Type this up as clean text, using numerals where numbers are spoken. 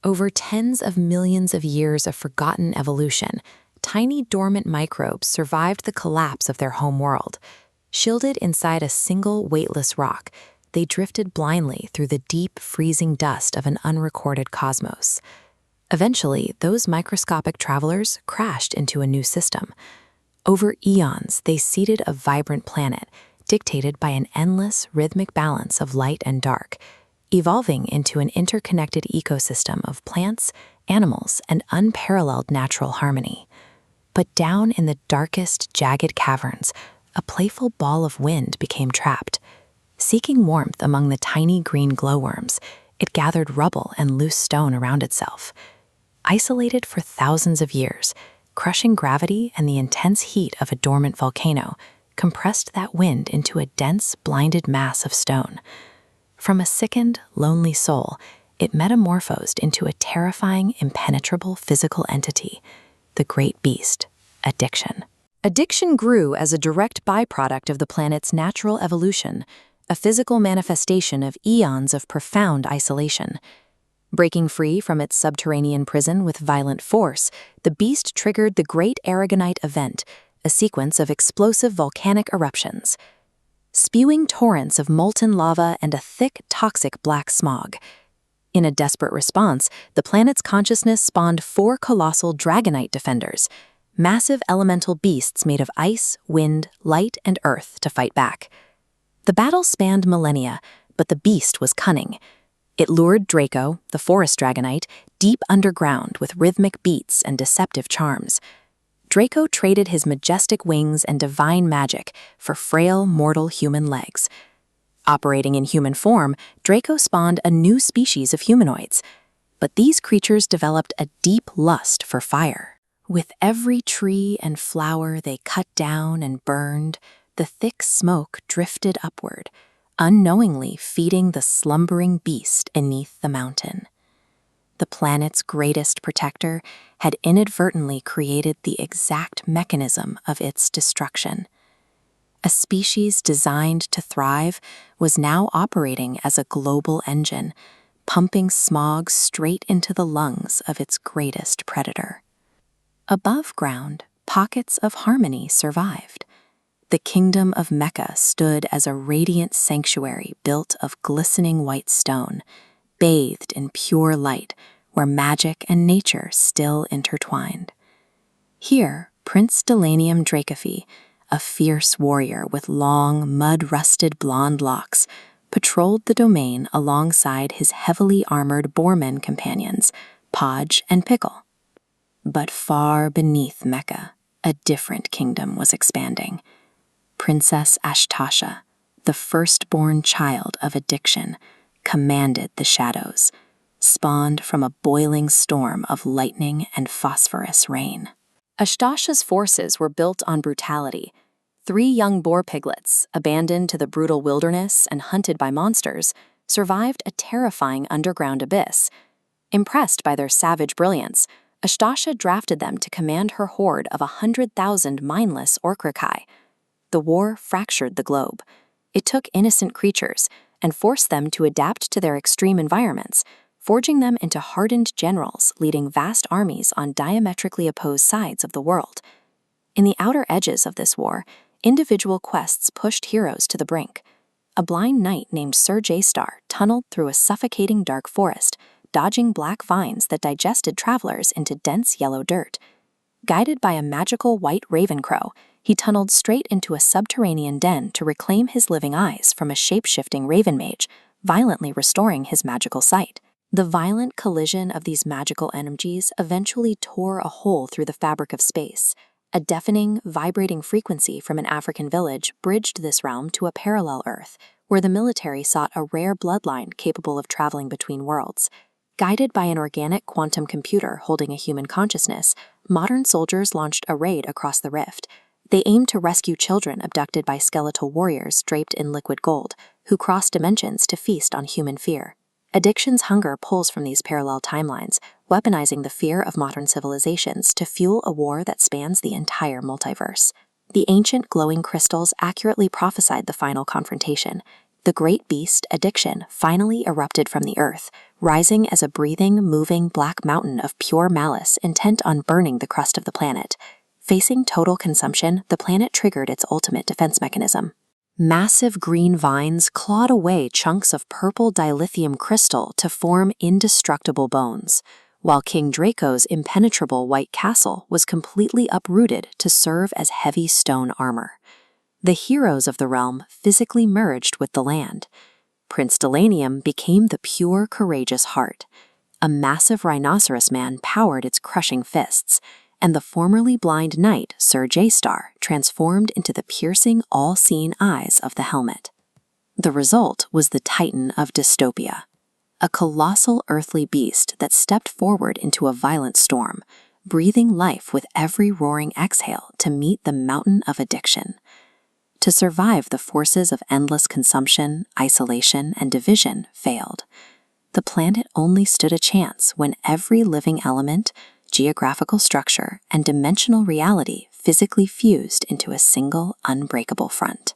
Over tens of millions of years of forgotten evolution, tiny dormant microbes survived the collapse of their home world. Shielded inside a single weightless rock, they drifted blindly through the deep, freezing dust of an unrecorded cosmos. Eventually, those microscopic travelers crashed into a new system. Over eons, they seeded a vibrant planet, dictated by an endless, rhythmic balance of light and dark, evolving into an interconnected ecosystem of plants, animals, and unparalleled natural harmony. But down in the darkest, jagged caverns, a playful ball of wind became trapped. Seeking warmth among the tiny green glowworms, it gathered rubble and loose stone around itself. Isolated for thousands of years, crushing gravity and the intense heat of a dormant volcano compressed that wind into a dense, blinded mass of stone. From a sickened, lonely soul, it metamorphosed into a terrifying, impenetrable physical entity, the great beast, addiction. Addiction grew as a direct byproduct of the planet's natural evolution, a physical manifestation of eons of profound isolation. Breaking free from its subterranean prison with violent force, the beast triggered the Great Aragonite Event, a sequence of explosive volcanic eruptions, spewing torrents of molten lava and a thick, toxic black smog. In a desperate response, the planet's consciousness spawned 4 colossal dragonite defenders, massive elemental beasts made of ice, wind, light, and earth to fight back. The battle spanned millennia, but the beast was cunning. It lured Draco, the forest dragonite, deep underground with rhythmic beats and deceptive charms. Draco traded his majestic wings and divine magic for frail, mortal human legs. Operating in human form, Draco spawned a new species of humanoids. But these creatures developed a deep lust for fire. With every tree and flower they cut down and burned, the thick smoke drifted upward, unknowingly feeding the slumbering beast beneath the mountain. The planet's greatest protector had inadvertently created the exact mechanism of its destruction. A species designed to thrive was now operating as a global engine, pumping smog straight into the lungs of its greatest predator. Above ground, pockets of harmony survived. The kingdom of Mecca stood as a radiant sanctuary built of glistening white stone, bathed in pure light, where magic and nature still intertwined. Here, Prince Delanium Dracophi, a fierce warrior with long, mud-rusted blonde locks, patrolled the domain alongside his heavily armored boarmen companions, Podge and Pickle. But far beneath Mecca, a different kingdom was expanding. Princess Ashtasha, the firstborn child of addiction, commanded the shadows, spawned from a boiling storm of lightning and phosphorus rain. Ashtasha's forces were built on brutality. 3 young boar piglets, abandoned to the brutal wilderness and hunted by monsters, survived a terrifying underground abyss. Impressed by their savage brilliance, Ashtasha drafted them to command her horde of 100,000 mindless Orcrakai. The war fractured the globe. It took innocent creatures and forced them to adapt to their extreme environments, forging them into hardened generals leading vast armies on diametrically opposed sides of the world. In the outer edges of this war, individual quests pushed heroes to the brink. A blind knight named Sir J-Star tunneled through a suffocating dark forest, dodging black vines that digested travelers into dense yellow dirt. Guided by a magical white raven crow, he tunneled straight into a subterranean den to reclaim his living eyes from a shape-shifting raven mage, violently restoring his magical sight. The violent collision of these magical energies eventually tore a hole through the fabric of space. A deafening, vibrating frequency from an African village bridged this realm to a parallel Earth, where the military sought a rare bloodline capable of traveling between worlds. Guided by an organic quantum computer holding a human consciousness, modern soldiers launched a raid across the rift. They aimed to rescue children abducted by skeletal warriors draped in liquid gold, who crossed dimensions to feast on human fear. Addiction's hunger pulls from these parallel timelines, weaponizing the fear of modern civilizations to fuel a war that spans the entire multiverse. The ancient glowing crystals accurately prophesied the final confrontation, The great beast, addiction, finally erupted from the earth, rising as a breathing, moving black mountain of pure malice intent on burning the crust of the planet. Facing total consumption, the planet triggered its ultimate defense mechanism. Massive green vines clawed away chunks of purple dilithium crystal to form indestructible bones, while King Draco's impenetrable white castle was completely uprooted to serve as heavy stone armor. The heroes of the realm physically merged with the land. Prince Delanium became the pure, courageous heart. A massive rhinoceros man powered its crushing fists, and the formerly blind knight, Sir J-Star, transformed into the piercing, all-seeing eyes of the helmet. The result was the Titan of Dystopia, a colossal earthly beast that stepped forward into a violent storm, breathing life with every roaring exhale to meet the mountain of addiction. To survive, the forces of endless consumption, isolation, and division failed. The planet only stood a chance when every living element, geographical structure, and dimensional reality physically fused into a single unbreakable front.